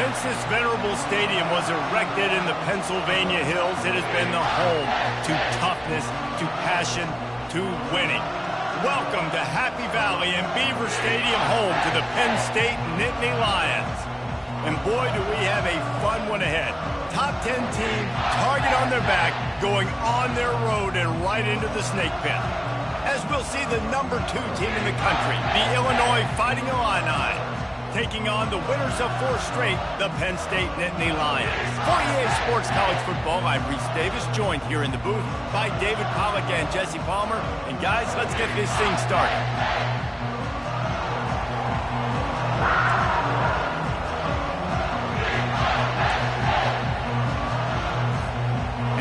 Since this venerable stadium was erected in the Pennsylvania hills, it has been the home to toughness, to passion, to winning. Welcome to Happy Valley and Beaver Stadium, home to the Penn State Nittany Lions. And boy, do we have a fun one ahead. Top 10 team, target on their back, going on their road and right into the snake pit. As we'll see the #2 team in the country, the Illinois Fighting Illini, taking on the winners of 4 straight, the Penn State Nittany Lions. For EA Sports College Football, I'm Reese Davis, joined here in the booth by David Pollack and Jesse Palmer. And guys, let's get this thing started.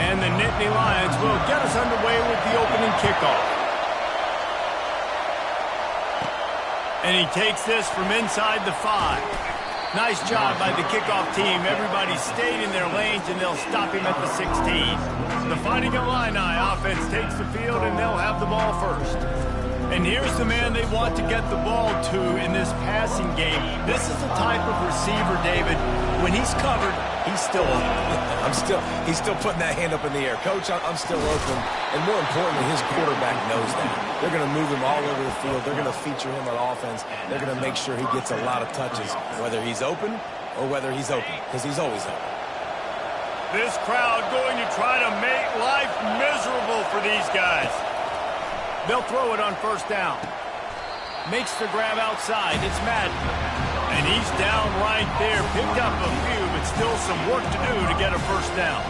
And the Nittany Lions will get us underway with the opening kickoff. And he takes this from inside the 5. Nice job by the kickoff team. Everybody stayed in their lanes, and they'll stop him at the 16. The Fighting Illini offense takes the field, and they'll have the ball first. And here's the man they want to get the ball to in this passing game. This is the type of receiver, David, when he's covered, he's still open. He's still putting that hand up in the air. Coach, I'm still open. And more importantly, his quarterback knows that. They're going to move him all over the field. They're going to feature him on offense. They're going to make sure he gets a lot of touches, whether he's open or whether he's open, because he's always open. This crowd going to try to make life miserable for these guys. They'll throw it on first down. Makes the grab outside. It's Madden. And he's down right there. Picked up a few, but still some work to do to get a first down.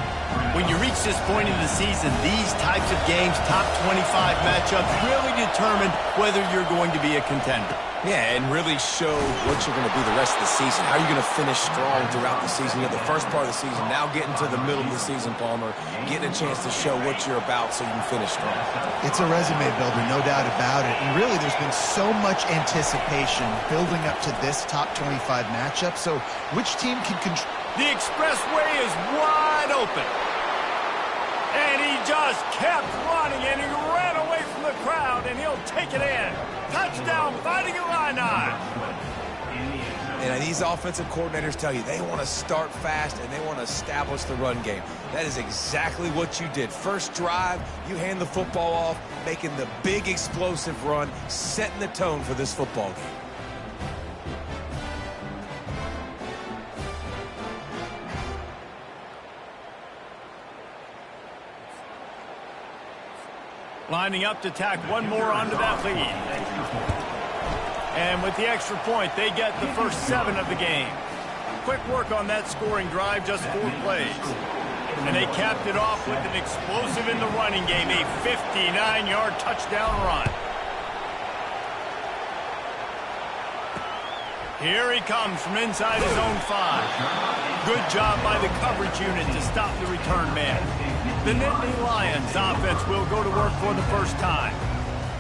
When you reach this point in the season, these types of games, top 25 matchups, really determine whether you're going to be a contender. Yeah, and really show what you're going to be the rest of the season. How you're going to finish strong throughout the season. You have the first part of the season, now getting to the middle of the season, Palmer. Getting a chance to show what you're about so you can finish strong. It's a resume builder, no doubt about it. And really, there's been so much anticipation building up to this top 25 matchup. So which team can control? The expressway is wide open. And he just kept running, and he ran away from the crowd, and he'll take it in. Touchdown, Fighting Illini. And these offensive coordinators tell you they want to start fast and they want to establish the run game. That is exactly what you did. First drive, you hand the football off, making the big explosive run, setting the tone for this football game. Lining up to tack one more onto that lead. And with the extra point, they get the first 7 of the game. Quick work on that scoring drive, just 4 plays. And they capped it off with an explosive in the running game, a 59-yard touchdown run. Here he comes from inside his own 5. Good job by the coverage unit to stop the return man. The Nittany Lions offense will go to work for the first time.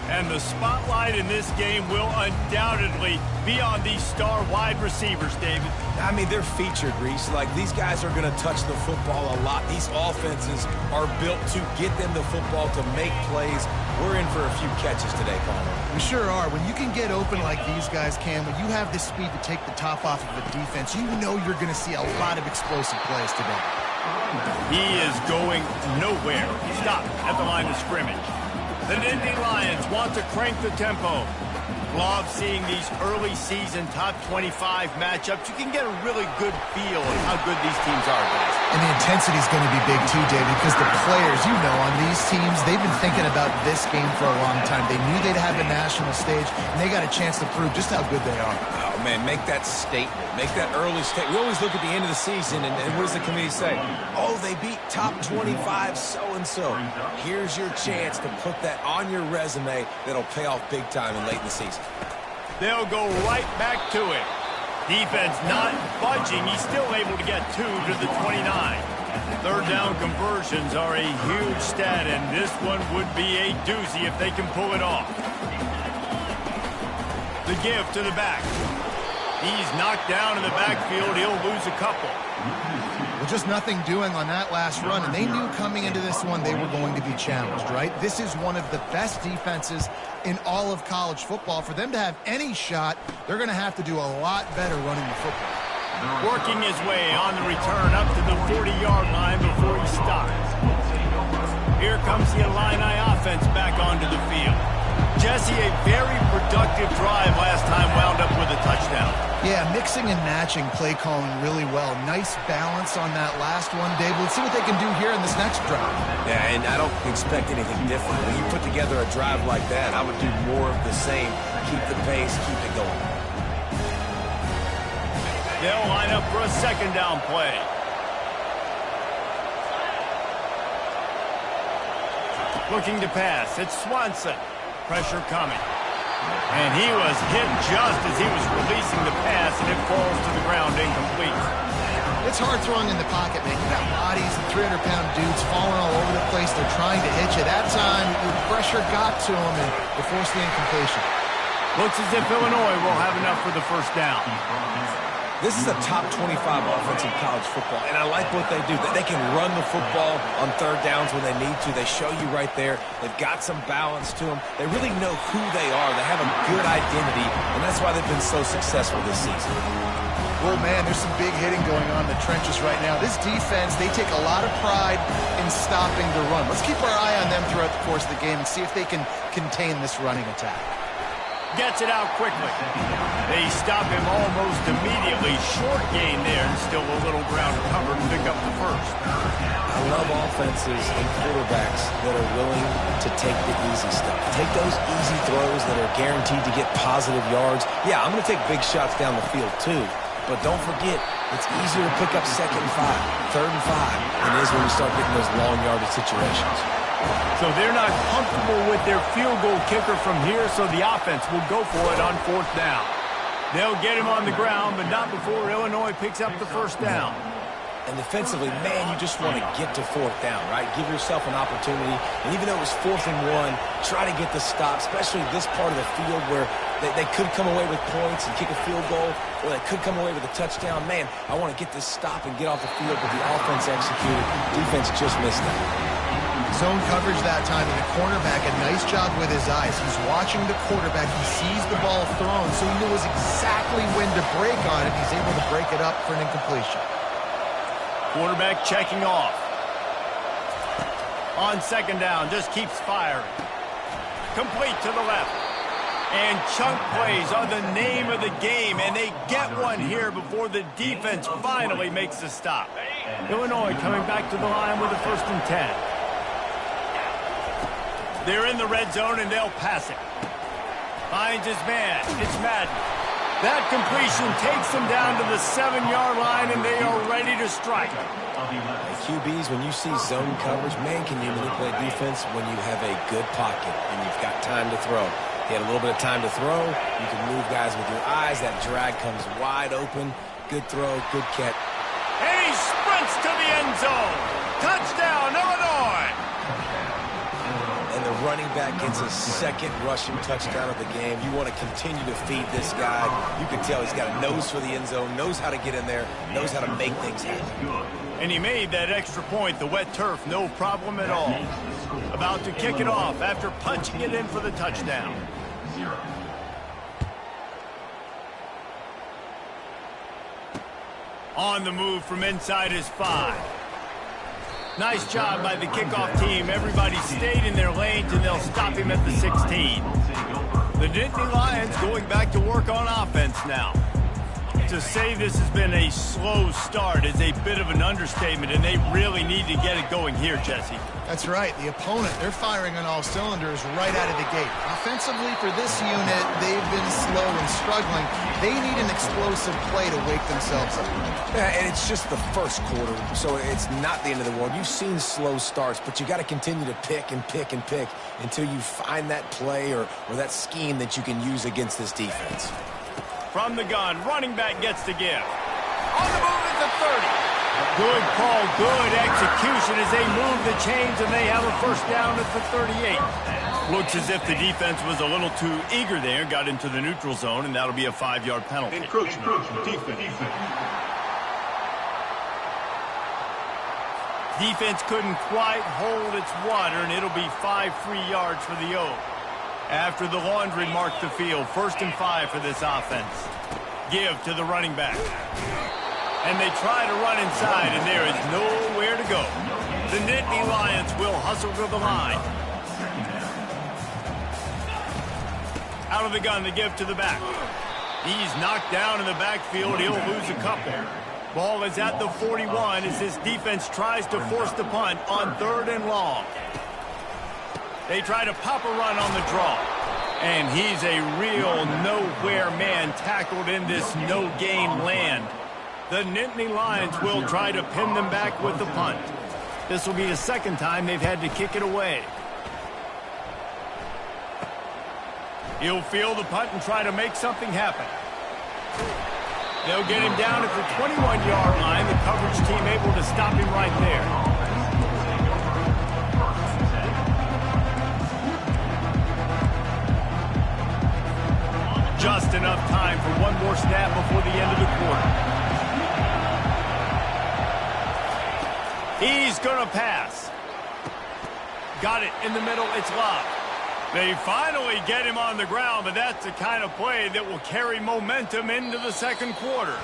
And the spotlight in this game will undoubtedly be on these star wide receivers, David. I mean, they're featured, Reese. Like, these guys are going to touch the football a lot. These offenses are built to get them the football, to make plays. We're in for a few catches today, Palmer. We sure are. When you can get open like these guys can, when you have the speed to take the top off of a defense, you know you're going to see a lot of explosive plays today. He is going nowhere. Stop at the line of scrimmage. The Nittany Lions want to crank the tempo. Love seeing these early season top 25 matchups. You can get a really good feel of how good these teams are, guys. And the intensity is going to be big too, David, because the players, you know, on these teams, they've been thinking about this game for a long time. They knew they'd have a national stage, and they got a chance to prove just how good they are. Oh, man, make that statement. Make that early statement. We always look at the end of the season, and what does the committee say? Oh, they beat top 25 so-and-so. Here's your chance to put that on your resume that'll pay off big time in late in the season. They'll go right back to it. Defense not budging. He's still able to get 2 to the 29. Third down conversions are a huge stat, and this one would be a doozy if they can pull it off. The give to the back. He's knocked down in the backfield. He'll lose a couple. Well, just nothing doing on that last run, and they knew coming into this one they were going to be challenged, right? This is one of the best defenses in all of college football. For them to have any shot, they're going to have to do a lot better running the football. Working his way on the return up to the 40-yard line before he stops. Here comes the Illini offense back onto the field. Jesse, a very productive drive last time wound up with a touchdown. Yeah, mixing and matching play calling really well. Nice balance on that last one, Dave. Let's see what they can do here in this next drive. Yeah, and I don't expect anything different. When you put together a drive like that, I would do more of the same. Keep the pace, keep it going. They'll line up for a second down play. Looking to pass. It's Swanson. Pressure coming. And he was hit just as he was releasing the pass, and it falls to the ground incomplete. It's hard throwing in the pocket, man. You got bodies and 300-pound dudes falling all over the place. They're trying to hit you. That time, the pressure got to him, and they forced the incompletion. Looks as if Illinois will have enough for the first down. This is a top 25 offense in college football, and I like what they do. They can run the football on third downs when they need to. They show you right there. They've got some balance to them. They really know who they are. They have a good identity, and that's why they've been so successful this season. Well, man, there's some big hitting going on in the trenches right now. This defense, they take a lot of pride in stopping the run. Let's keep our eye on them throughout the course of the game and see if they can contain this running attack. Gets it out quickly. They stop him almost immediately. Short gain there, and still a little ground covered to pick up the first. I love offenses and quarterbacks that are willing to take the easy stuff. Take those easy throws that are guaranteed to get positive yards. Yeah, I'm going to take big shots down the field too. But don't forget, it's easier to pick up 2nd and 5, 3rd and 5 than it is when you start getting those long yardage situations. So they're not comfortable with their field goal kicker from here, so the offense will go for it on 4th down. They'll get him on the ground, but not before Illinois picks up the first down. And defensively, man, you just want to get to 4th down, right? Give yourself an opportunity. And even though it was 4th and 1, try to get the stop, especially this part of the field where they could come away with points and kick a field goal, or they could come away with a touchdown. Man, I want to get this stop and get off the field, but the offense executed. Defense just missed that. Zone coverage that time, and the cornerback, a nice job with his eyes. He's watching the quarterback. He sees the ball thrown, so he knows exactly when to break on it. He's able to break it up for an incompletion. Quarterback checking off. On 2nd down, just keeps firing. Complete to the left. And chunk plays are the name of the game, and they get one here before the defense finally makes the stop. Illinois coming back to the line with a 1st and 10. They're in the red zone, and they'll pass it. Finds his man. It's Madden. That completion takes them down to the 7-yard line, and they are ready to strike. QBs, when you see zone coverage, man, can you manipulate defense when you have a good pocket and you've got time to throw. He had a little bit of time to throw. You can move guys with your eyes. That drag comes wide open. Good throw, good catch. And he sprints to the end zone. Touchdown, Illinois! And the running back gets his 2nd rushing touchdown of the game. You want to continue to feed this guy. You can tell he's got a nose for the end zone, knows how to get in there, knows how to make things happen. And he made that extra point, the wet turf, no problem at all. About to kick it off after punching it in for the touchdown. On the move from inside his 5. Nice job by the kickoff team. Everybody stayed in their lanes, and they'll stop him at the 16. The Nittany Lions going back to work on offense now. To say this has been a slow start is a bit of an understatement, and they really need to get it going here, Jesse. That's right. The opponent, they're firing on all cylinders right out of the gate. Offensively, for this unit, they've been slow and struggling. They need an explosive play to wake themselves up. Yeah, and it's just the first quarter, so it's not the end of the world. You've seen slow starts, but you got to continue to pick and pick and pick until you find that play or that scheme that you can use against this defense. From the gun, running back gets to give. On the move at the 30. Good call, good execution as they move the chains, and they have a first down at the 38. Looks as if the defense was a little too eager there, got into the neutral zone, and that'll be a 5-yard penalty. Encroachment, defense. Defense couldn't quite hold its water, and it'll be 5 free yards for the O. After the laundry marked the field, 1st and 5 for this offense. Give to the running back. And they try to run inside, and there is nowhere to go. The Nittany Lions will hustle to the line. Out of the gun to give to the back. He's knocked down in the backfield. He'll lose a couple. Ball is at the 41 as this defense tries to force the punt on 3rd and long. They try to pop a run on the draw. And he's a real nowhere man tackled in this no-gain land. The Nittany Lions will try to pin them back with the punt. This will be the second time they've had to kick it away. He'll field the punt and try to make something happen. They'll get him down at the 21-yard line. The coverage team able to stop him right there. Just enough time for one more snap before the end of the quarter. He's going to pass. Got it in the middle. It's locked. They finally get him on the ground, but that's the kind of play that will carry momentum into the second quarter.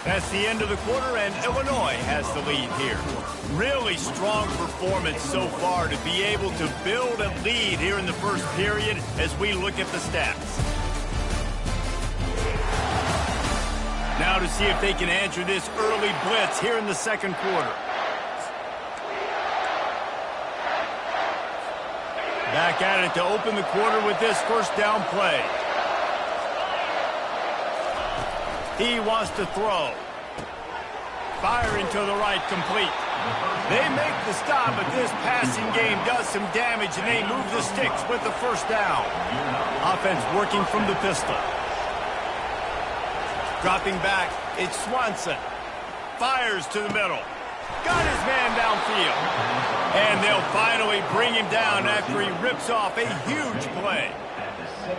That's the end of the quarter, and Illinois has the lead here. Really strong performance so far to be able to build a lead here in the first period as we look at the stats. Now to see if they can answer this early blitz here in the second quarter. Back at it to open the quarter with this first down play. He wants to throw. Firing to the right, complete. They make the stop, but this passing game does some damage, and they move the sticks with the first down. Offense working from the pistol. Dropping back, it's Swanson. Fires to the middle. Got his man downfield. And they'll finally bring him down after he rips off a huge play.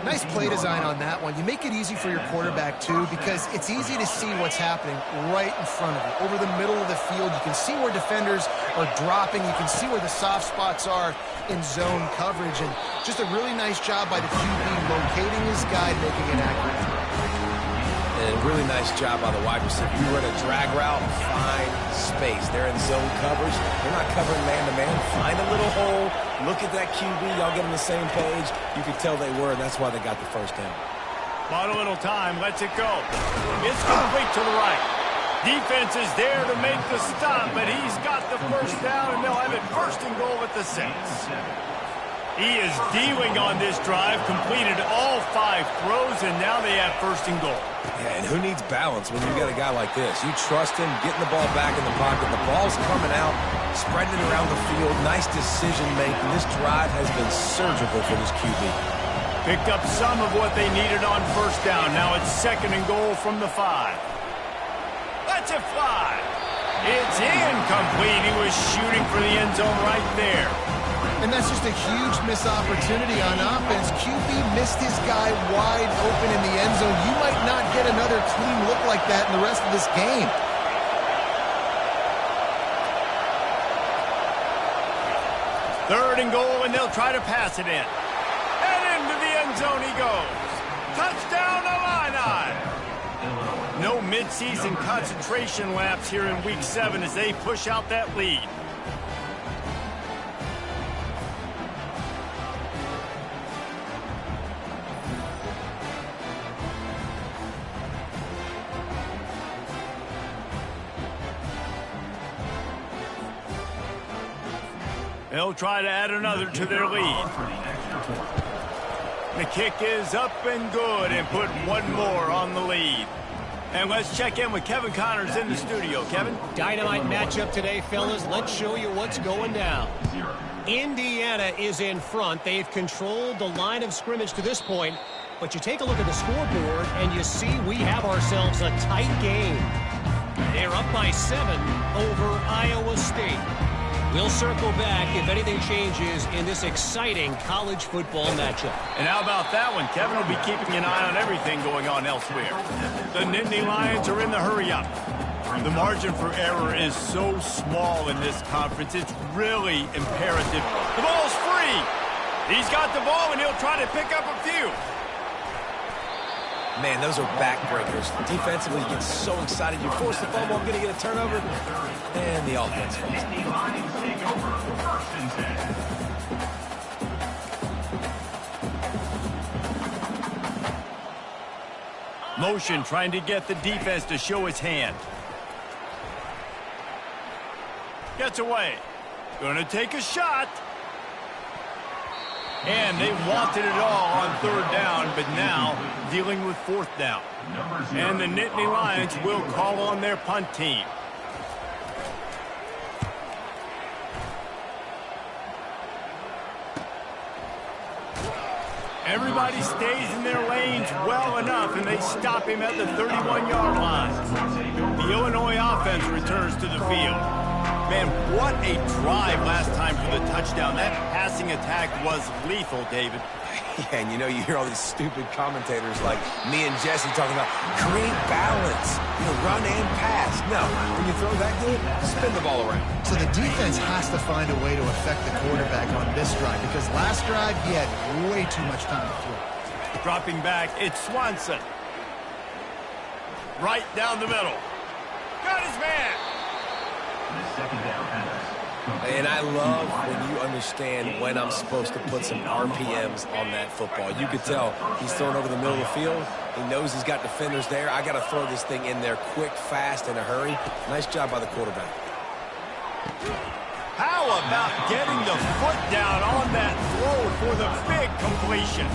Nice play design on that one. You make it easy for your quarterback, too, because it's easy to see what's happening right in front of you. Over the middle of the field, you can see where defenders are dropping. You can see where the soft spots are in zone coverage. And just a really nice job by the QB locating his guy, making it accurate. And a really nice job by the wide receiver. You run a drag route, find space. They're in zone coverage. They're not covering man-to-man. Find a little hole. Look at that QB. Y'all get on the same page. You could tell they were, and that's why they got the first down. Bought a little time. Lets it go. It's complete to the right. Defense is there to make the stop, but he's got the first down, and they'll have it first and goal at the 6. He is dealing on this drive, completed all 5 throws, and now they have first and goal. Yeah, and who needs balance when you got a guy like this? You trust him, getting the ball back in the pocket. The ball's coming out, spreading it around the field. Nice decision-making. This drive has been surgical for this QB. Picked up some of what they needed on first down. Now it's second and goal from the 5. Let's it fly. It's incomplete. He was shooting for the end zone right there. And that's just a huge missed opportunity on offense. QB missed his guy wide open in the end zone. You might not get another clean look like that in the rest of this game. Third and goal, and they'll try to pass it in. And into the end zone he goes. Touchdown, Illini! No midseason concentration laps here in Week 7 as they push out that lead. They'll try to add another to their lead. The kick is up and good and put one more on the lead. And let's check in with Kevin Connors in the studio. Kevin? Dynamite matchup today, fellas. Let's show you what's going down. Indiana is in front. They've controlled the line of scrimmage to this point. But you take a look at the scoreboard, and you see we have ourselves a tight game. They're up by 7 over Iowa State. We'll circle back if anything changes in this exciting college football matchup. And how about that one? Kevin will be keeping an eye on everything going on elsewhere. The Nittany Lions are in the hurry-up. The margin for error is so small in this conference. It's really imperative. The ball's free. He's got the ball, and he'll try to pick up a few. Man, those are backbreakers. Defensively, you get so excited. You force the fumble, I'm going to get a turnover. And the offense falls. Motion trying to get the defense to show his hand. Gets away. Gonna take a shot. And they wanted it all on third down, but now dealing with fourth down. And the Nittany Lions will call on their punt team. Everybody stays in their lanes well enough, and they stop him at the 31-yard line. The Illinois offense returns to the field. Man, what a drive last time for the touchdown. That passing attack was lethal, David. Yeah, and you hear all these stupid commentators like me and Jesse talking about create balance, run and pass. No, when you throw that good, spin the ball around. So the defense has to find a way to affect the quarterback on this drive because last drive he had way too much time to throw. Dropping back, it's Swanson. Right down the middle. Got his man. And I love when you understand when I'm supposed to put some RPMs on that football. You could tell he's throwing over the middle of the field. He knows he's got defenders there. I got to throw this thing in there quick, fast, in a hurry. Nice job by the quarterback. How about getting the foot down on that throw for the big completion?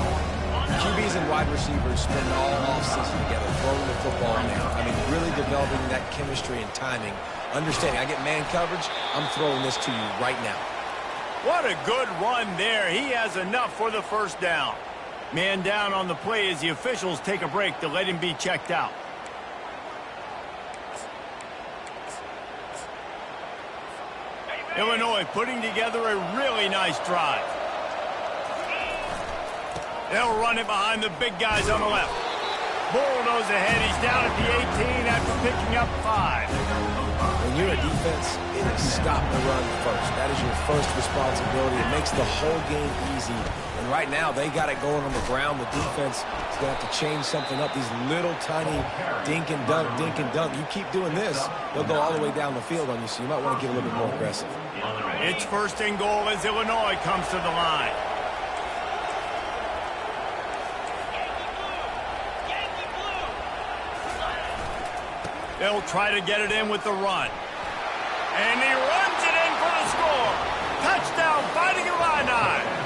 QBs and wide receivers spend all offseason together throwing the football now. I mean, really developing that chemistry and timing. Understanding, I get man coverage, I'm throwing this to you right now. What a good run there. He has enough for the first down. Man down on the play as the officials take a break to let him be checked out. Illinois putting together a really nice drive. They'll run it behind the big guys on the left. Bulldoze ahead. He's down at the 18 after picking up 5. When you're a defense, it is stop the run first. That is your first responsibility. It makes the whole game easy. And right now, they got it going on the ground. The defense is going to have to change something up. These little tiny dink and dunk, dink and dunk. You keep doing this, they'll go all the way down the field on you, so you might want to get a little bit more aggressive. It's first and goal as Illinois comes to the line. They'll try to get it in with the run. And he runs it in for the score. Touchdown, Fighting Illini.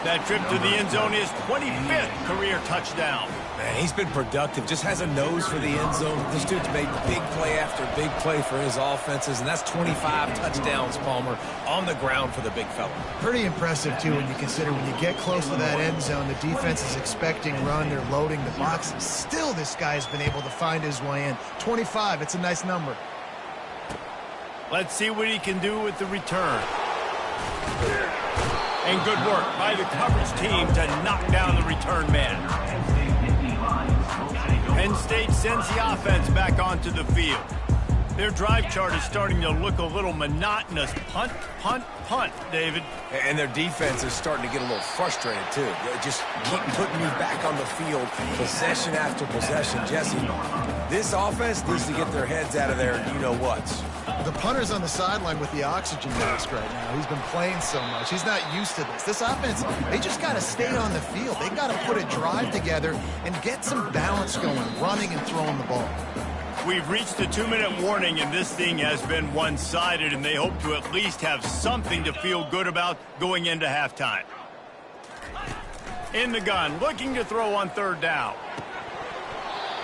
That trip to the end zone is 25th career touchdown. Man, he's been productive. Just has a nose for the end zone. This dude's made big play after big play for his offenses, and that's 25 touchdowns, Palmer, on the ground for the big fella. Pretty impressive, too, when you consider when you get close to that end zone, the defense is expecting run. They're loading the box. Still, this guy's been able to find his way in. 25, it's a nice number. Let's see what he can do with the return. And good work by the coverage team to knock down the return man. Penn State sends the offense back onto the field. Their drive chart is starting to look a little monotonous. Punt, punt, punt, David. And their defense is starting to get a little frustrated, too. They just keep putting me back on the field, possession after possession. Jesse, this offense needs to get their heads out of there, you-know-whats. The punter's on the sideline with the oxygen mask right now. He's been playing so much. He's not used to this. This offense, they just got to stay on the field. They got to put a drive together and get some balance going, running and throwing the ball. We've reached the 2-minute warning, and this thing has been one-sided, and they hope to at least have something to feel good about going into halftime. In the gun, looking to throw on third down.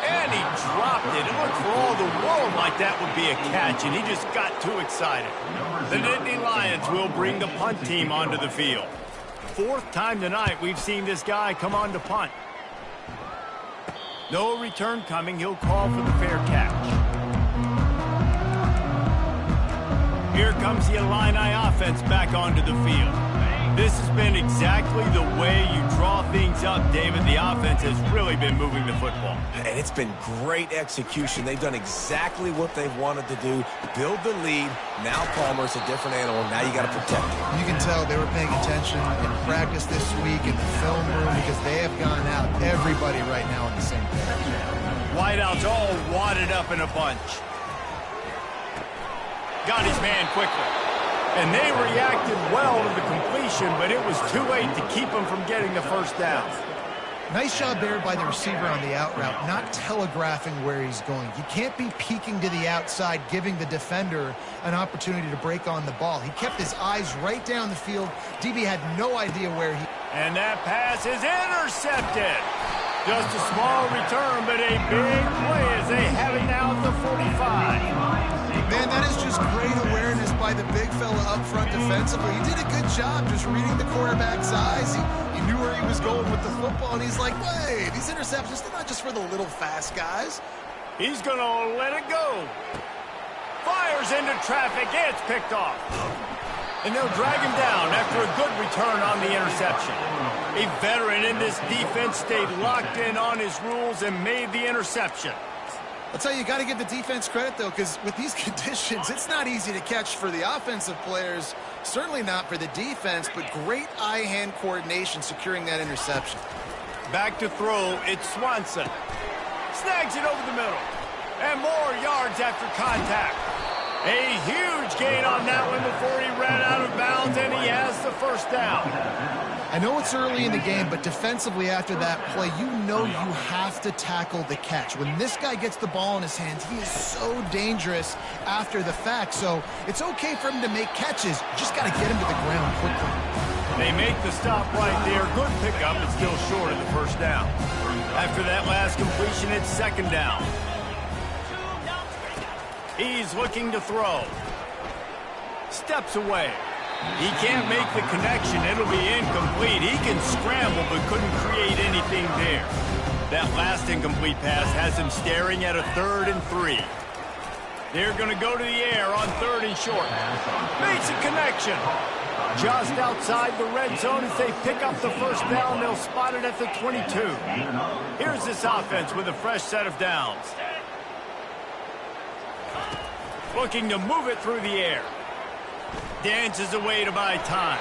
And he dropped it. It looked for all the world like that would be a catch, and he just got too excited. The Nittany Lions will bring the punt team onto the field. Fourth time tonight we've seen this guy come on to punt. No return coming. He'll call for the fair catch. Here comes the Illini offense back onto the field. This has been exactly the way you draw things up, David. The offense has really been moving the football. And it's been great execution. They've done exactly what they've wanted to do. Build the lead. Now Palmer's a different animal. Now you got to protect him. You can tell they were paying attention and practice this week in the film room because they have gone out, everybody right now on the same page. Wideouts all wadded up in a bunch. Got his man quickly. And they reacted well to the completion, but it was too late to keep him from getting the first down. Nice job there by the receiver on the out route, not telegraphing where he's going. You can't be peeking to the outside, giving the defender an opportunity to break on the ball. He kept his eyes right down the field. DB had no idea where he... And that pass is intercepted. Just a small return, but a big play as they have it now at the 45. Man, that is just great awareness by the big fella up front defensively. He did a good job just reading the quarterback's eyes. He knew where he was going with the football, and he's like, wait, these interceptions, they're not just for the little fast guys. He's going to let it go. Fires into traffic. It's picked off. And they'll drag him down after a good return on the interception. A veteran in this defense stayed locked in on his rules and made the interception. I'll tell you, you got to give the defense credit, though, because with these conditions, it's not easy to catch for the offensive players, certainly not for the defense, but great eye-hand coordination securing that interception. Back to throw, it's Swanson. Snags it over the middle. And more yards after contact. A huge gain on that one before he ran out of bounds, and he has the first down. I know it's early in the game, but defensively after that play, you know you have to tackle the catch. When this guy gets the ball in his hands, he is so dangerous after the fact. So it's okay for him to make catches. You just got to get him to the ground quickly. They make the stop right there. Good pickup, but still short of the first down. After that last completion, it's second down. He's looking to throw. Steps away. He can't make the connection. It'll be incomplete. He can scramble, but couldn't create anything there. That last incomplete pass has him staring at a 3rd and 3. They're going to go to the air on 3rd and short. Makes a connection. Just outside the red zone as they pick up the first down. They'll spot it at the 22. Here's this offense with a fresh set of downs. Looking to move it through the air. Dances away to buy time.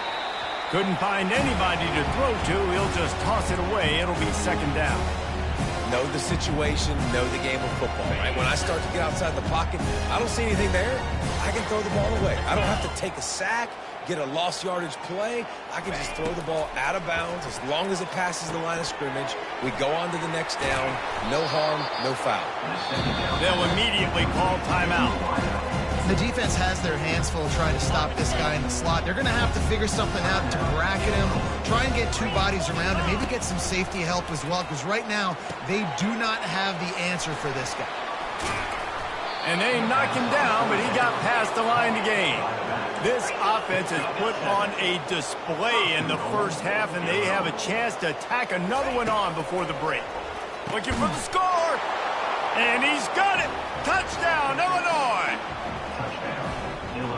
Couldn't find anybody to throw to. He'll just toss it away. It'll be second down. Know the situation, know the game of football, right? When I start to get outside the pocket, I don't see anything there, I can throw the ball away. I don't have to take a sack, get a lost yardage play. I can just throw the ball out of bounds as long as it passes the line of scrimmage. We go on to the next down. No harm, no foul. They'll immediately call timeout. The defense has their hands full trying to stop this guy in the slot. They're going to have to figure something out to bracket him, try and get 2 bodies around him, maybe get some safety help as well, because right now they do not have the answer for this guy. And they knock him down, but he got past the line to gain. This offense has put on a display in the first half, and they have a chance to tack another one on before the break. Looking for the score, and he's got it. Touchdown, Illinois.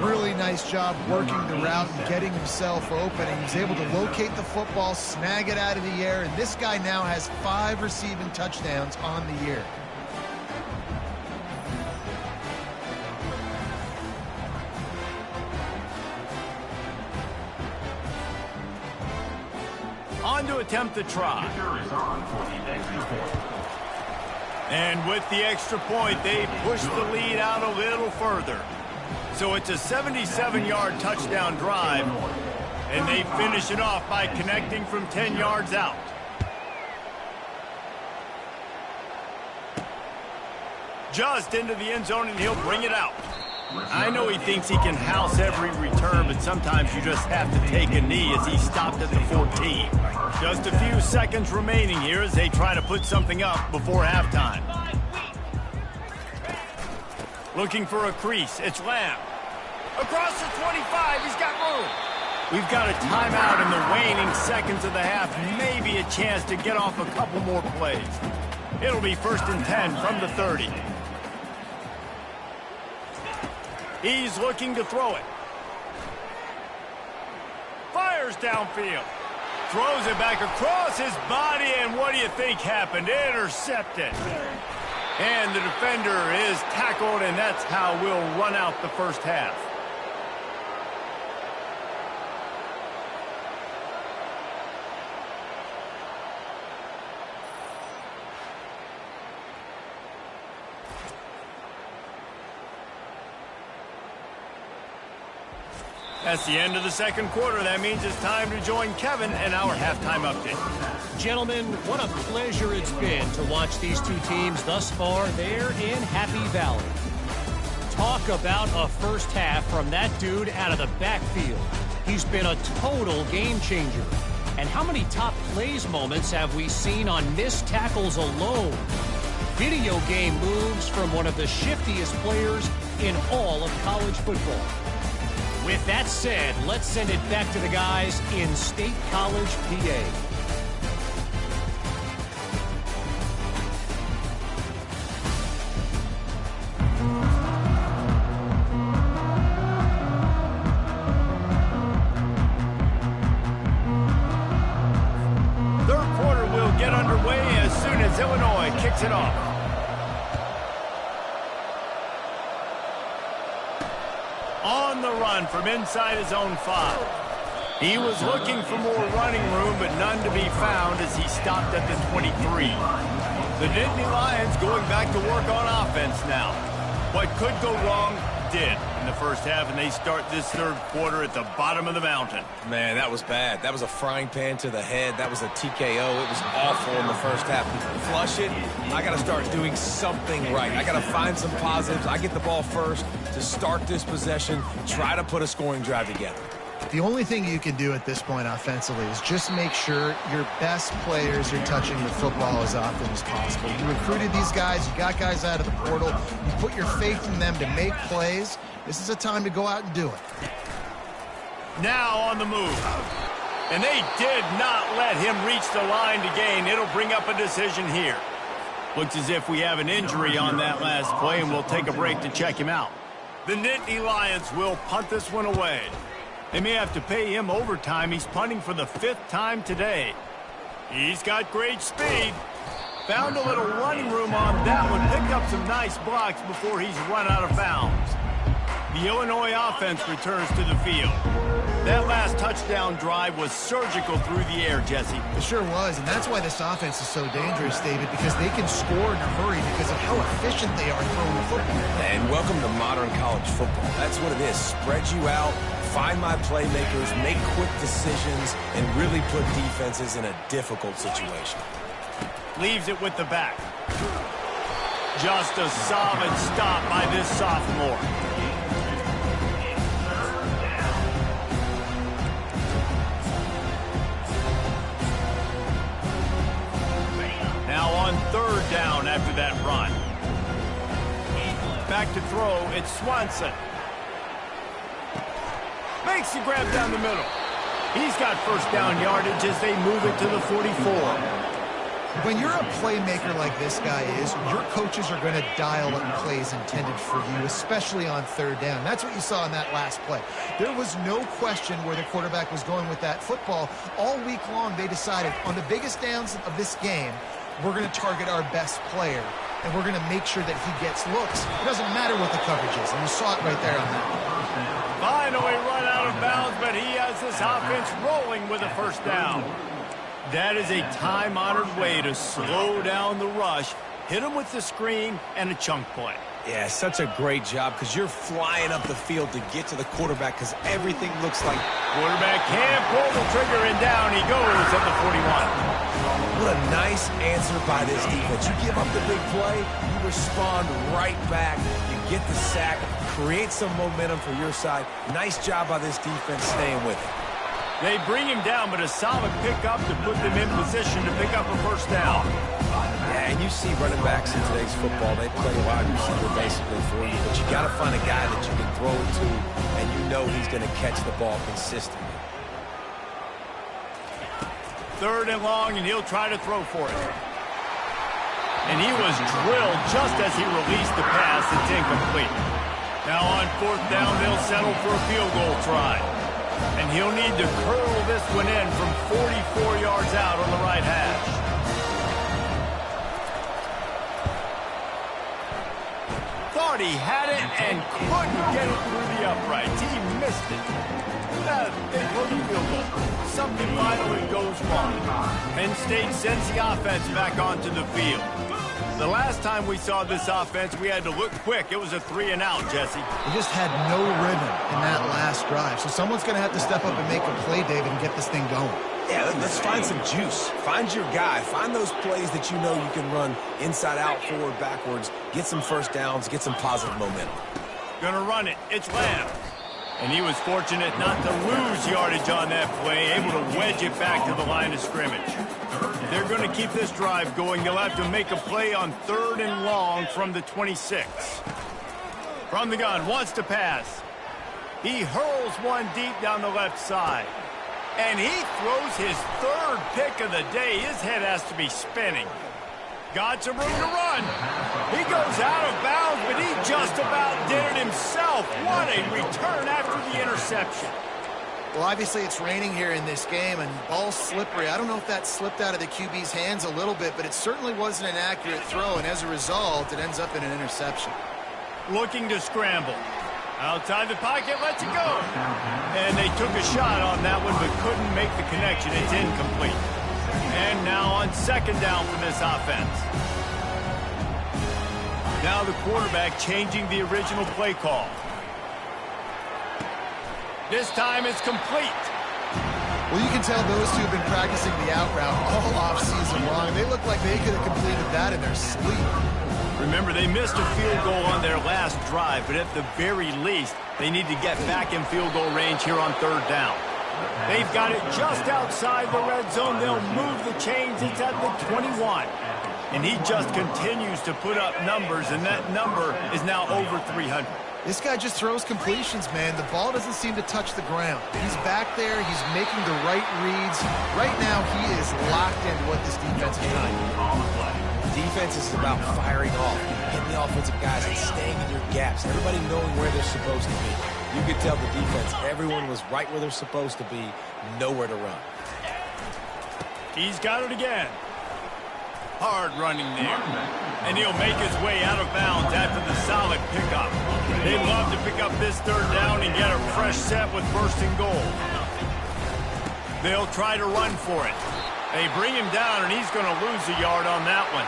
Really nice job working the route and getting himself open. And he's able to locate the football, snag it out of the air, and this guy now has 5 receiving touchdowns on the year. On to attempt the try. And with the extra point, they push the lead out a little further. So it's a 77-yard touchdown drive, and they finish it off by connecting from 10 yards out. Just into the end zone, and he'll bring it out. I know he thinks he can house every return, but sometimes you just have to take a knee as he stopped at the 14. Just a few seconds remaining here as they try to put something up before halftime. Looking for a crease. It's Lamb. Across the 25. He's got room. We've got a timeout in the waning seconds of the half. Maybe a chance to get off a couple more plays. It'll be 1st and 10 from the 30. He's looking to throw it. Fires downfield. Throws it back across his body, and what do you think happened? Intercepted. And the defender is tackled, and that's how we'll run out the first half. That's the end of the second quarter. That means it's time to join Kevin and our halftime update. Gentlemen, what a pleasure it's been to watch these two teams thus far there in Happy Valley. Talk about a first half from that dude out of the backfield. He's been a total game changer. And how many top plays moments have we seen on missed tackles alone? Video game moves from one of the shiftiest players in all of college football. With that said, let's send it back to the guys in State College, PA. Third quarter will get underway as soon as Illinois kicks it off. On the run from inside his own 5. He was looking for more running room, but none to be found as he stopped at the 23. The Nittany Lions going back to work on offense now. What could go wrong did in the first half, and they start this third quarter at the bottom of the mountain. Man, that was bad. That was a frying pan to the head. That was a TKO. It was awful in the first half. Flush it. I got to start doing something right. I got to find some positives. I get the ball first to start this possession, try to put a scoring drive together. The only thing you can do at this point offensively is just make sure your best players are touching the football as often as possible. You recruited these guys. You got guys out of the portal. You put your faith in them to make plays. This is a time to go out and do it. Now on the move. And they did not let him reach the line to gain. It'll bring up a decision here. Looks as if we have an injury on that last play, and we'll take a break to check him out. The Nittany Lions will punt this one away. They may have to pay him overtime. He's punting for the 5th time today. He's got great speed. Found a little running room on that one. Picked up some nice blocks before he's run out of bounds. The Illinois offense returns to the field. That last touchdown drive was surgical through the air, Jesse. It sure was, and that's why this offense is so dangerous, David, because they can score in a hurry because of how efficient they are throwing the football. And welcome to modern college football. That's what it is. Spread you out, find my playmakers, make quick decisions, and really put defenses in a difficult situation. Leaves it with the back. Just a solid stop by this sophomore. Now on third down after that run. Back to throw, it's Swanson. Makes the grab down the middle. He's got first down yardage as they move it to the 44. When you're a playmaker like this guy is, your coaches are going to dial up plays intended for you, especially on third down. That's what you saw in that last play. There was no question where the quarterback was going with that football. All week long, they decided on the biggest downs of this game, we're going to target our best player, and we're going to make sure that he gets looks. It doesn't matter what the coverage is, and you saw it right there on that. Finally run out of bounds, but he has this offense rolling with a first down. That is a time-honored way to slow down the rush, hit him with the screen, and a chunk play. Yeah, such a great job because you're flying up the field to get to the quarterback because everything looks like... Quarterback can't pull the trigger, and down he goes at the 41. What a nice answer by this defense. You give up the big play, you respond right back, you get the sack, create some momentum for your side. Nice job by this defense staying with it. They bring him down, but a solid pickup to put them in position to pick up a first down. Yeah, and you see running backs in today's football, they play wide receiver basically for you, but you got to find a guy that you can throw it to, and you know he's going to catch the ball consistently. Third and long, and he'll try to throw for it. And he was drilled just as he released the pass. It's incomplete. Now on fourth down, they'll settle for a field goal try. And he'll need to curl this one in from 44 yards out on the right hash. Thought he had it and couldn't get it through the uprights. He missed it. They blow the field goal. Something finally goes wrong. Penn State sends the offense back onto the field. The last time we saw this offense, we had to look quick. It was a 3-and-out, Jesse. They just had no rhythm in that last drive. So someone's going to have to step up and make a play, David, and get this thing going. Yeah, let's find some juice. Find your guy. Find those plays that you know you can run inside out, forward, backwards. Get some first downs. Get some positive momentum. Gonna run it. It's Lamb. And he was fortunate not to lose yardage on that play, able to wedge it back to the line of scrimmage. They're going to keep this drive going. They'll have to make a play on 3rd and long from the 26. From the gun, wants to pass. He hurls one deep down the left side. And he throws his 3rd pick of the day. His head has to be spinning. Got some room to run. He goes out of bounds, but he just about did it himself. What a return after the interception. Well, obviously it's raining here in this game, and ball's slippery. I don't know if that slipped out of the QB's hands a little bit, but it certainly wasn't an accurate throw, and as a result, it ends up in an interception. Looking to scramble. Outside the pocket, lets it go. And they took a shot on that one, but couldn't make the connection. It's incomplete. And now on 2nd down for this offense. Now the quarterback changing the original play call. This time it's complete. Well, you can tell those two have been practicing the out route all offseason long. They look like they could have completed that in their sleep. Remember, they missed a field goal on their last drive, but at the very least, they need to get back in field goal range here on 3rd down. They've got it just outside the red zone. They'll move the chains. It's at the 21. And he just continues to put up numbers, and that number is now over 300. This guy just throws completions, man. The ball doesn't seem to touch the ground. He's back there. He's making the right reads. Right now, he is locked into what this defense is trying to do. Defense is about firing off, hitting the offensive guys and staying in your gaps. Everybody knowing where they're supposed to be. You could tell the defense, everyone was right where they're supposed to be, nowhere to run. He's got it again. Hard running there. And he'll make his way out of bounds after the solid pickup. They'd love to pick up this 3rd down and get a fresh set with 1st and goal. They'll try to run for it. They bring him down, and he's going to lose a yard on that one.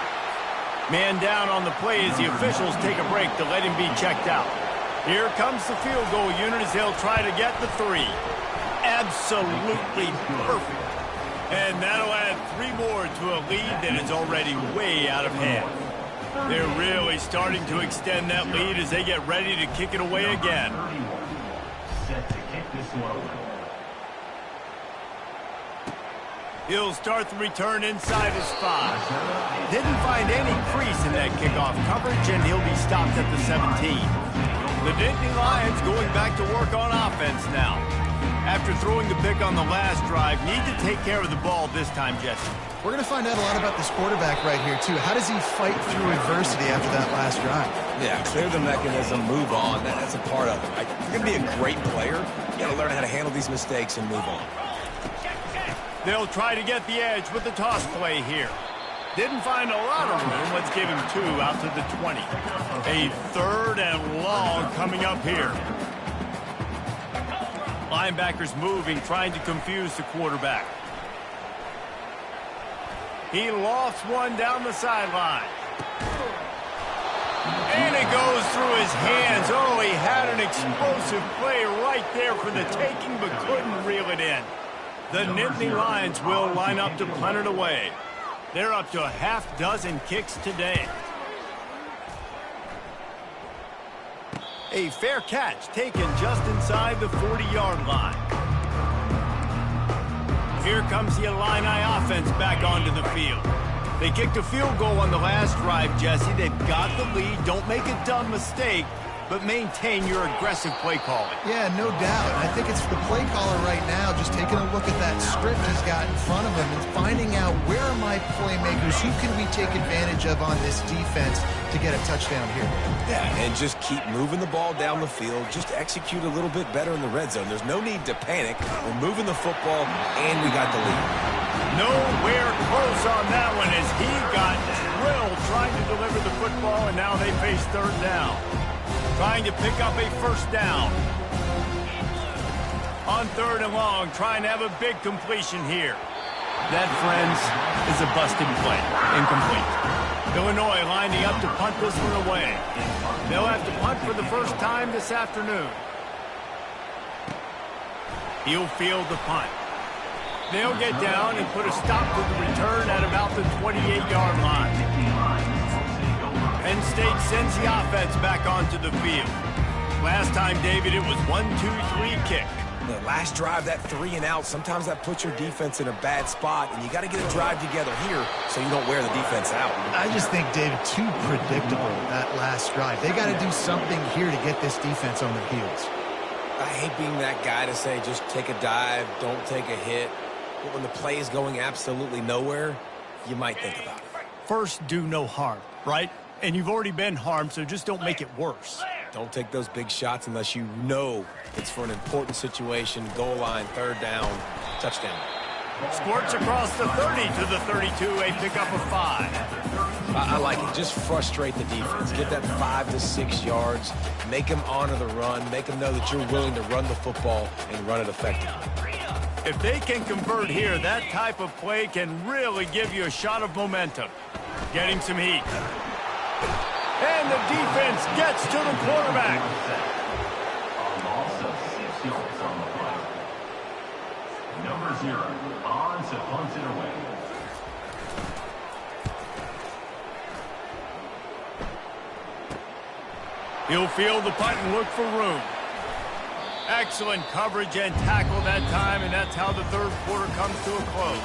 Man down on the play as the officials take a break to let him be checked out. Here comes the field goal unit as they'll try to get the 3. Absolutely perfect. And that'll add 3 more to a lead that is already way out of hand. They're really starting to extend that lead as they get ready to kick it away again. Set to kick this one. He'll start the return inside his 5. Didn't find any crease in that kickoff coverage, and he'll be stopped at the 17. The Nittany Lions going back to work on offense now. After throwing the pick on the last drive, need to take care of the ball this time, Jesse. We're going to find out a lot about this quarterback right here, too. How does he fight through adversity after that last drive? Yeah, clear the mechanism, move on. That's a part of it. Right? If you're going to be a great player, you got to learn how to handle these mistakes and move on. They'll try to get the edge with the toss play here. Didn't find a lot of room. Let's give him 2 out to the 20. A 3rd and long coming up here. Linebackers moving, trying to confuse the quarterback. He lofts one down the sideline. And it goes through his hands. Oh, he had an explosive play right there for the taking, but couldn't reel it in. The Nittany Lions will line up to punt it away. They're up to a half-dozen kicks today. A fair catch taken just inside the 40-yard line. Here comes the Illini offense back onto the field. They kicked a field goal on the last drive, Jesse. They've got the lead. Don't make a dumb mistake, but maintain your aggressive play calling. Yeah, no doubt. I think it's the play caller right now just taking a look at that script he's got in front of him and finding out where are my playmakers, who can we take advantage of on this defense to get a touchdown here. Yeah, and just keep moving the ball down the field. Just execute a little bit better in the red zone. There's no need to panic. We're moving the football, and we got the lead. Nowhere close on that one as he got drilled trying to deliver the football, and now they face 3rd down. Trying to pick up a 1st down. On 3rd and long, trying to have a big completion here. That, friends, is a busted play. Incomplete. Illinois lining up to punt this one away. They'll have to punt for the first time this afternoon. He'll field the punt. They'll get down and put a stop to the return at about the 28-yard line. Penn State sends the offense back onto the field. Last time, David, it was 1-2-3 kick. The last drive, that 3 and out, sometimes that puts your defense in a bad spot, and you got to get a drive together here so you don't wear the defense out. I just think, David, too predictable, that last drive. They got to do something here to get this defense on their heels. I hate being that guy to say just take a dive, don't take a hit. But when the play is going absolutely nowhere, you might think about it. First, do no harm, right? And you've already been harmed, so just don't make it worse. Don't take those big shots unless you know it's for an important situation, goal line, third down, touchdown. Squirts across the 30 to the 32, a pickup of 5. I like it. Just frustrate the defense. Get that 5 to 6 yards. Make them honor the run. Make them know that you're willing to run the football and run it effectively. If they can convert here, that type of play can really give you a shot of momentum. Getting some heat. And the defense gets to the quarterback. A loss of 6 yards on the play. Number 0 on to punt it away. He'll field the punt and look for room. Excellent coverage and tackle that time, and that's how the third quarter comes to a close.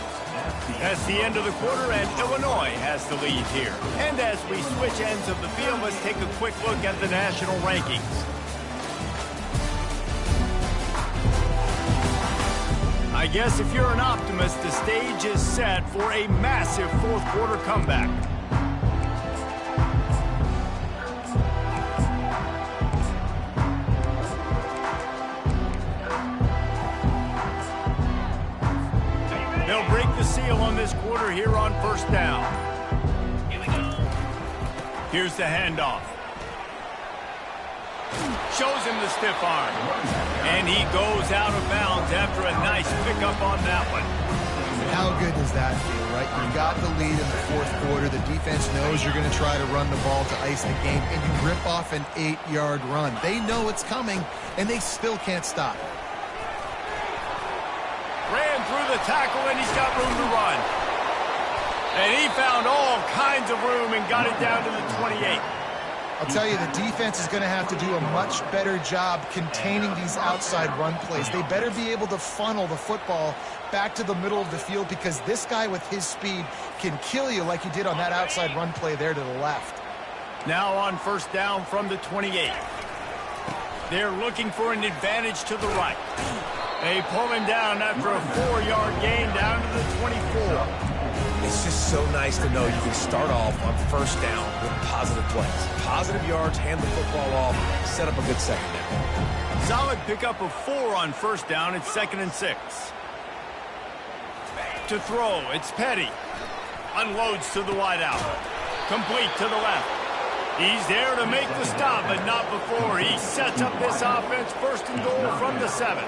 That's the end of the quarter, and Illinois has the lead here. And as we switch ends of the field, let's take a quick look at the national rankings. I guess if you're an optimist, the stage is set for a massive fourth quarter comeback. They'll break the seal on this quarter here on first down. Here's the handoff. Shows him the stiff arm. And he goes out of bounds after a nice pickup on that one. How good does that feel, right? You got the lead in the fourth quarter. The defense knows you're going to try to run the ball to ice the game, and you rip off an 8-yard run. They know it's coming, and they still can't stop. Ran through the tackle, and he's got room to run. And he found all kinds of room and got it down to the 28. I'll tell you, the defense is going to have to do a much better job containing these outside run plays. They better be able to funnel the football back to the middle of the field, because this guy with his speed can kill you like he did on that outside run play there to the left. Now on first down from the 28. They're looking for an advantage to the right. They pull him down after a 4-yard gain down to the 24. It's just so nice to know you can start off on first down with positive plays. Positive yards, hand the football off, set up a good second down. Solid pickup of 4 on first down. It's 2nd and 6. To throw, it's Petty. Unloads to the wideout. Complete to the left. He's there to make the stop, but not before. He sets up this offense first and goal from the 7.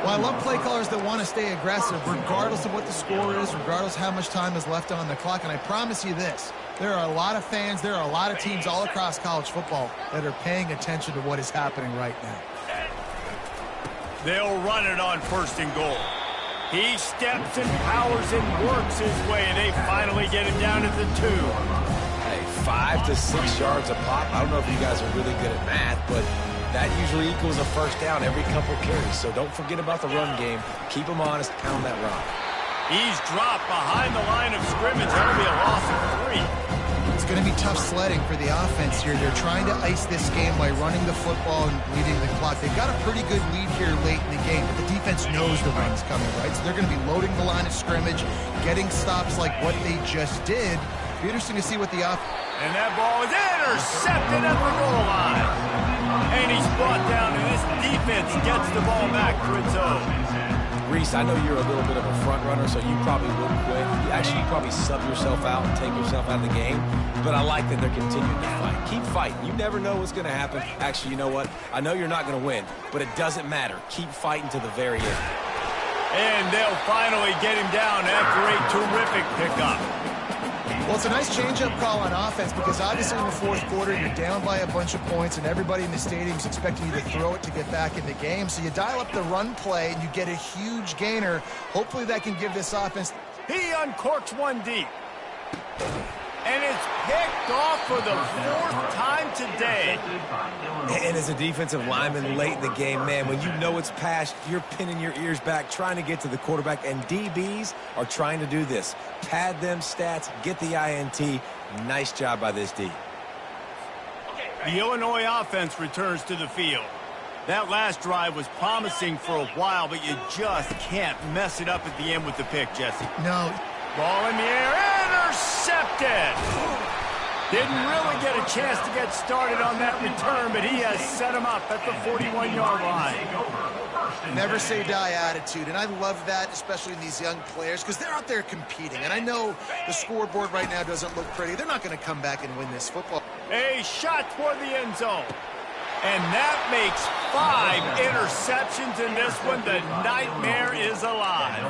Well, I love play callers that want to stay aggressive regardless of what the score is, regardless how much time is left on the clock. And I promise you this, there are a lot of fans, there are a lot of teams all across college football that are paying attention to what is happening right now. They'll run it on first and goal. He steps and powers and works his way. They finally get him down at the 2. Hey, 5 to 6 yards a pop. I don't know if you guys are really good at math, but that usually equals a first down every couple carries. So don't forget about the run game. Keep them honest, pound that rock. He's dropped behind the line of scrimmage. That'll be a loss of 3. It's going to be tough sledding for the offense here. They're trying to ice this game by running the football and bleeding the clock. They've got a pretty good lead here late in the game, but the defense knows the run's coming, right? So they're going to be loading the line of scrimmage, getting stops like what they just did. It'll be interesting to see what the offense... And that ball is intercepted at the goal line. And he's brought down, and this defense gets the ball back for its own. Reese, I know you're a little bit of a front runner, so you probably wouldn't quit. You probably sub yourself out and take yourself out of the game. But I like that they're continuing to fight. Keep fighting. You never know what's going to happen. Actually, you know what? I know you're not going to win, but it doesn't matter. Keep fighting to the very end. And they'll finally get him down after a terrific pickup. Well, it's a nice change-up call on offense because obviously in the fourth quarter, you're down by a bunch of points and everybody in the stadium is expecting you to throw it to get back in the game. So you dial up the run play and you get a huge gainer. Hopefully that can give this offense... He uncorks one deep. And it's picked off for the fourth time today. And as a defensive lineman late in the game, man, when you know it's passed, you're pinning your ears back, trying to get to the quarterback, and DBs are trying to do this. Pad them stats, get the INT. Nice job by this D. The Illinois offense returns to the field. That last drive was promising for a while, but you just can't mess it up at the end with the pick, Jesse. No. Ball in the air, intercepted! Didn't really get a chance to get started on that return, but he has set him up at the 41-yard line. Never say die attitude, and I love that, especially in these young players, because they're out there competing. And I know the scoreboard right now doesn't look pretty. They're not going to come back and win this football. A shot toward the end zone. And that makes 5 interceptions in this one. The nightmare is alive.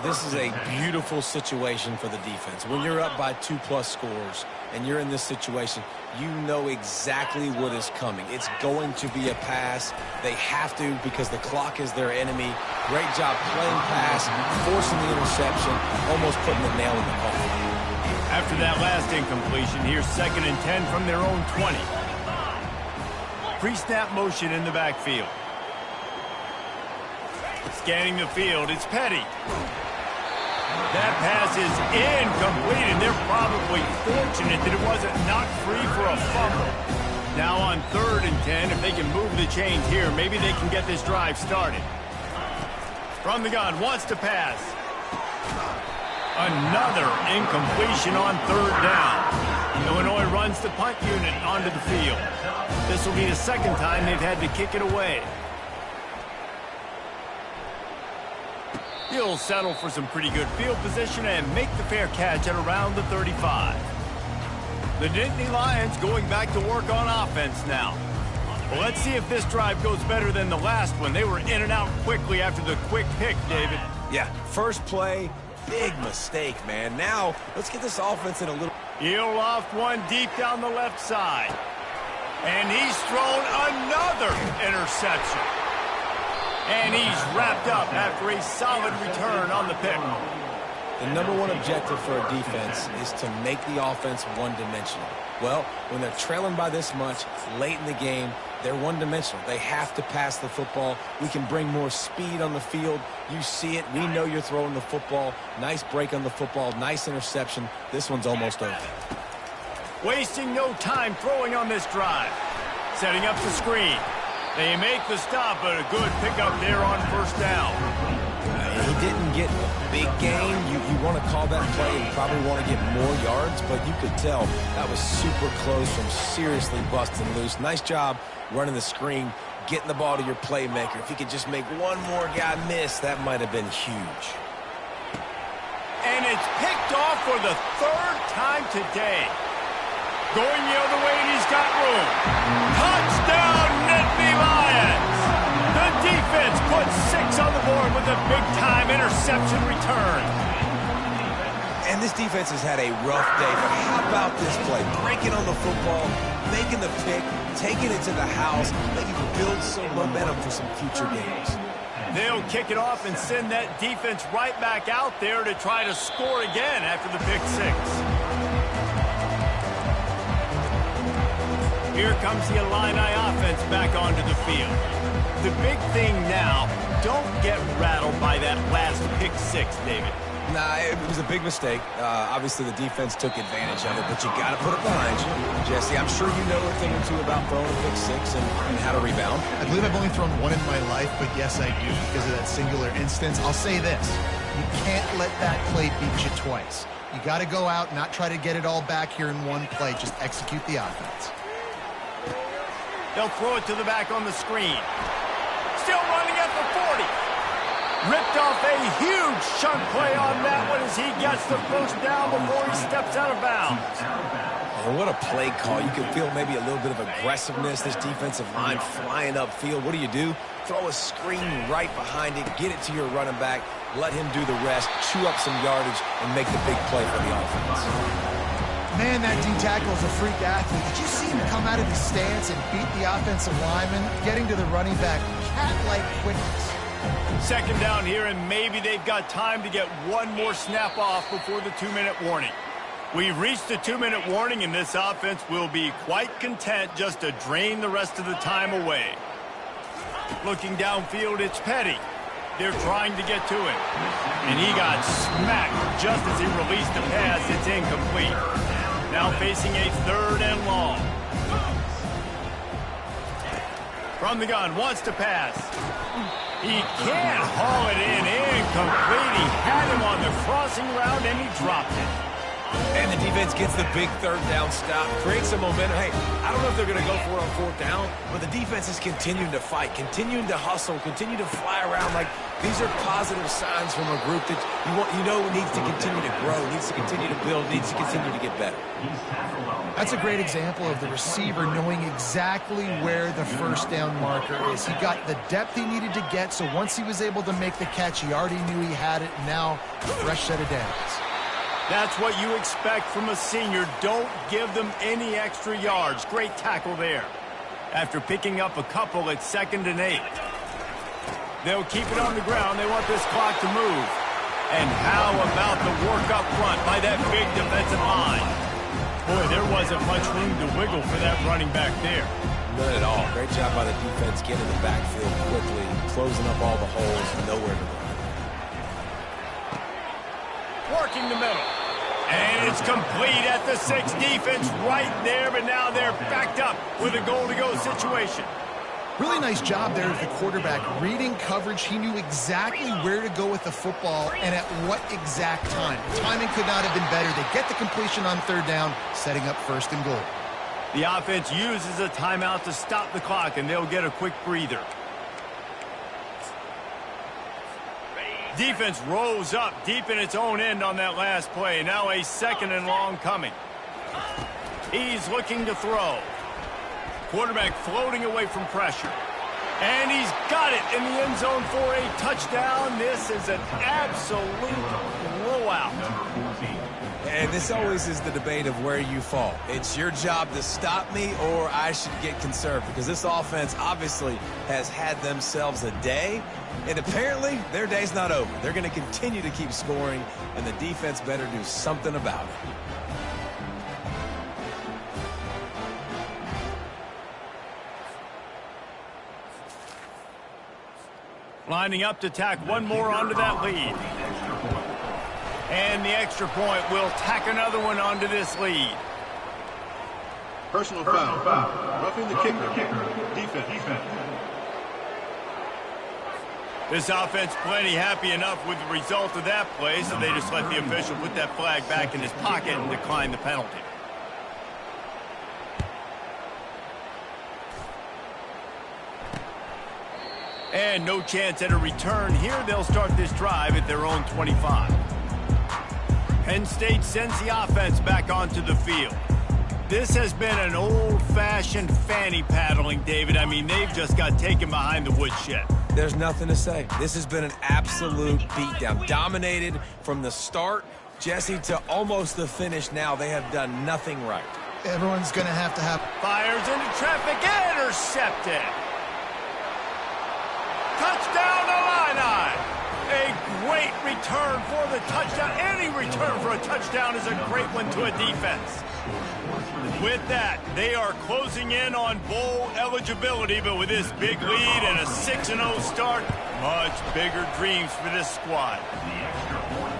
This is a beautiful situation for the defense. When you're up by 2+ scores and you're in this situation, you know exactly what is coming. It's going to be a pass. They have to because the clock is their enemy. Great job playing pass, forcing the interception, almost putting the nail in the coffin. After that last incompletion, here's 2nd and 10 from their own 20. Pre-snap motion in the backfield. Scanning the field, it's Petty. That pass is incomplete, and they're probably fortunate that it wasn't knocked free for a fumble. Now on 3rd and 10, if they can move the chains here, maybe they can get this drive started. From the gun, wants to pass. Another incompletion on 3rd down. Illinois runs the punt unit onto the field. This will be the 2nd time they've had to kick it away. He'll settle for some pretty good field position and make the fair catch at around the 35. The Nittany Lions going back to work on offense now. Well, let's see if this drive goes better than the last one. They were in and out quickly after the quick pick, David. Yeah, first play, big mistake, man. Now, let's get this offense in a little... He'll loft one deep down the left side. And he's thrown another interception. And he's wrapped up after a solid return on the pick. The #1 objective for a defense is to make the offense one-dimensional. Well, when they're trailing by this much late in the game, they're one-dimensional. They have to pass the football. We can bring more speed on the field. You see it. We know you're throwing the football. Nice break on the football. Nice interception. This one's almost over. Wasting no time throwing on this drive. Setting up the screen. They make the stop, but a good pickup there on 1st down. He didn't get a big gain. You want to call that play and probably want to get more yards, but you could tell that was super close from seriously busting loose. Nice job running the screen, getting the ball to your playmaker. If he could just make one more guy miss, that might have been huge. And it's picked off for the 3rd time today. Going the other way, and he's got room. Touchdown, Nittany Lions! The defense puts 6 on the board with a big-time interception return. And this defense has had a rough day, but how about this play? Breaking on the football, making the pick, taking it to the house, maybe build some momentum for some future games. They'll kick it off and send that defense right back out there to try to score again after the pick 6. Here comes the Illini offense back onto the field. The big thing now, don't get rattled by that last pick 6, David. Nah, it was a big mistake. Obviously, the defense took advantage of it, but you got to put it behind you. Jesse, I'm sure you know a thing or two about throwing a pick 6 and how to rebound. I believe I've only thrown one in my life, but yes, I do because of that singular instance. I'll say this. You can't let that play beat you twice. You got to go out, not try to get it all back here in one play. Just execute the offense. They'll throw it to the back on the screen. Still running at the 40. Ripped off a huge chunk play on that one as he gets the 1st down before he steps out of bounds. And what a play call. You can feel maybe a little bit of aggressiveness, this defensive line flying upfield. What do? Throw a screen right behind it, get it to your running back, let him do the rest, chew up some yardage, and make the big play for the offense. Man, that D-tackle is a freak athlete. Did you see him come out of his stance and beat the offensive lineman, getting to the running back, cat-like quickness? Second down here, and maybe they've got time to get one more snap off before the 2-minute warning. We've reached the 2-minute warning, and this offense will be quite content just to drain the rest of the time away. Looking downfield, it's Petty. They're trying to get to him. And he got smacked just as he released the pass. It's incomplete. Now facing a 3rd and long. From the gun, wants to pass. He can't haul it in. Incomplete. He had him on the crossing route, and he dropped it. And the defense gets the big 3rd down stop, creates some momentum. Hey, I don't know if they're going to go for it on 4th down, but the defense is continuing to fight, continuing to hustle, continue to fly around. Like, these are positive signs from a group that you know needs to continue to grow, needs to continue to build, needs to continue to get better. That's a great example of the receiver knowing exactly where the 1st down marker is. He got the depth he needed to get, so once he was able to make the catch, he already knew he had it. Now, a fresh set of downs. That's what you expect from a senior. Don't give them any extra yards. Great tackle there. After picking up a couple, it's 2nd and 8. They'll keep it on the ground. They want this clock to move. And how about the work up front by that big defensive line? Boy, there wasn't much room to wiggle for that running back there. None at all. Great job by the defense getting the backfield quickly, closing up all the holes, nowhere to run. Working the middle. And it's complete at the 6. Defense right there, but now they're backed up with a goal-to-go situation. Really nice job there as the quarterback. Reading coverage, he knew exactly where to go with the football and at what exact time. The timing could not have been better. They get the completion on 3rd down, setting up 1st and goal. The offense uses a timeout to stop the clock, and they'll get a quick breather. Defense rose up deep in its own end on that last play. Now a 2nd and long coming. He's looking to throw. Quarterback floating away from pressure. And he's got it in the end zone for a touchdown. This is an absolute blowout. And this always is the debate of where you fall. It's your job to stop me, or I should get conserved, because this offense obviously has had themselves a day, and apparently their day's not over. They're going to continue to keep scoring, and the defense better do something about it. Lining up to tack one more onto that lead. And the extra point will tack another one onto this lead. Personal foul. Roughing the kicker. Defense. This offense plenty happy enough with the result of that play, so they just let the official put that flag back in his pocket and decline the penalty. And no chance at a return here. They'll start this drive at their own 25. Penn State sends the offense back onto the field. This has been an old-fashioned fanny paddling, David. I mean, they've just got taken behind the woodshed. There's nothing to say. This has been an absolute beatdown. Dominated from the start, Jesse, to almost the finish now. They have done nothing right. Everyone's going to have... Fires into traffic, intercepted. Touchdown, Illini! A great return for the touchdown. Any return for a touchdown is a great one to a defense. With that, they are closing in on bowl eligibility, but with this big lead and a 6-0 start, much bigger dreams for this squad.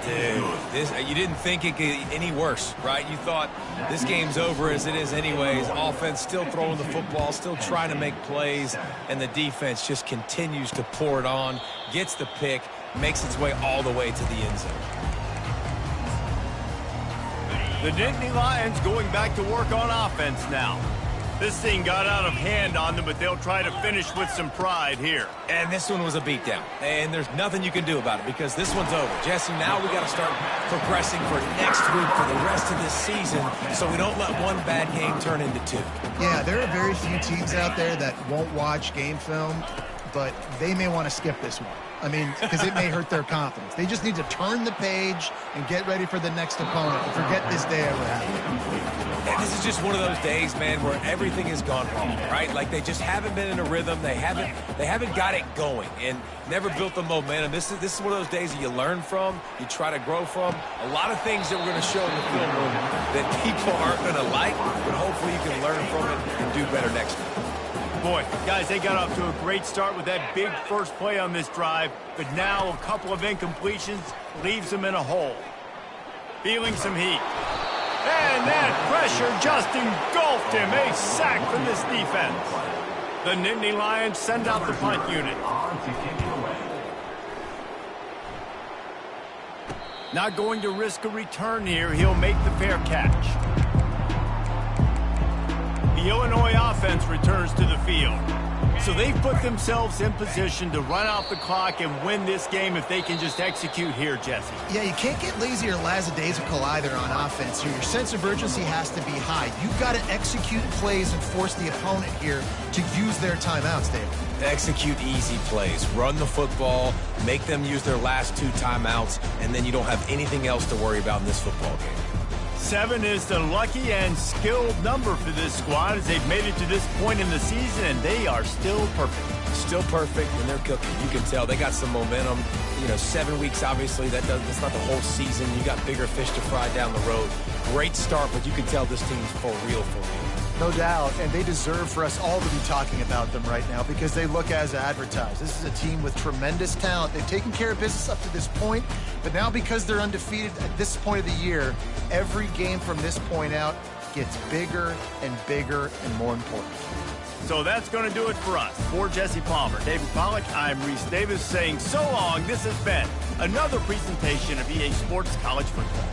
Dude, you didn't think it could get any worse, right? You thought this game's over as it is anyways. Offense still throwing the football, still trying to make plays, and the defense just continues to pour it on, gets the pick, makes its way all the way to the end zone. The Nittany Lions going back to work on offense now. This thing got out of hand on them, but they'll try to finish with some pride here. And this one was a beatdown. And there's nothing you can do about it because this one's over. Jesse, now we got to start progressing for next week for the rest of this season so we don't let one bad game turn into two. Yeah, there are very few teams out there that won't watch game film, but they may want to skip this one. I mean, because it may hurt their confidence. They just need to turn the page and get ready for the next opponent and forget this day ever happened. And this is just one of those days, man, where everything has gone wrong, right? Like they just haven't been in a rhythm. They haven't got it going and never built the momentum. This is one of those days that you learn from, you try to grow from. A lot of things that we're going to show in the film room that people aren't going to like, but hopefully you can learn from it and do better next week. Boy, guys, they got off to a great start with that big first play on this drive, but now a couple of incompletions leaves them in a hole. Feeling some heat. And that pressure just engulfed him. A sack from this defense. The Nittany Lions send out the punt unit. Not going to risk a return here. He'll make the fair catch. The Illinois offense returns to the field. So they've put themselves in position to run out the clock and win this game if they can just execute here, Jesse. Yeah, you can't get lazy or lackadaisical either on offense here. Your sense of urgency has to be high. You've got to execute plays and force the opponent here to use their timeouts, David. Execute easy plays. Run the football, make them use their last 2 timeouts, and then you don't have anything else to worry about in this football game. 7 is the lucky and skilled number for this squad as they've made it to this point in the season, and they are still perfect. Still perfect, and they're cooking. You can tell they got some momentum. You know, 7 weeks, obviously, that's not the whole season. You got bigger fish to fry down the road. Great start, but you can tell this team's for real, for real. No doubt, and they deserve for us all to be talking about them right now because they look as advertised. This is a team with tremendous talent. They've taken care of business up to this point, but now because they're undefeated at this point of the year, every game from this point out gets bigger and bigger and more important. So that's going to do it for us. For Jesse Palmer, David Pollack, I'm Reese Davis saying so long. This has been another presentation of EA Sports College Football.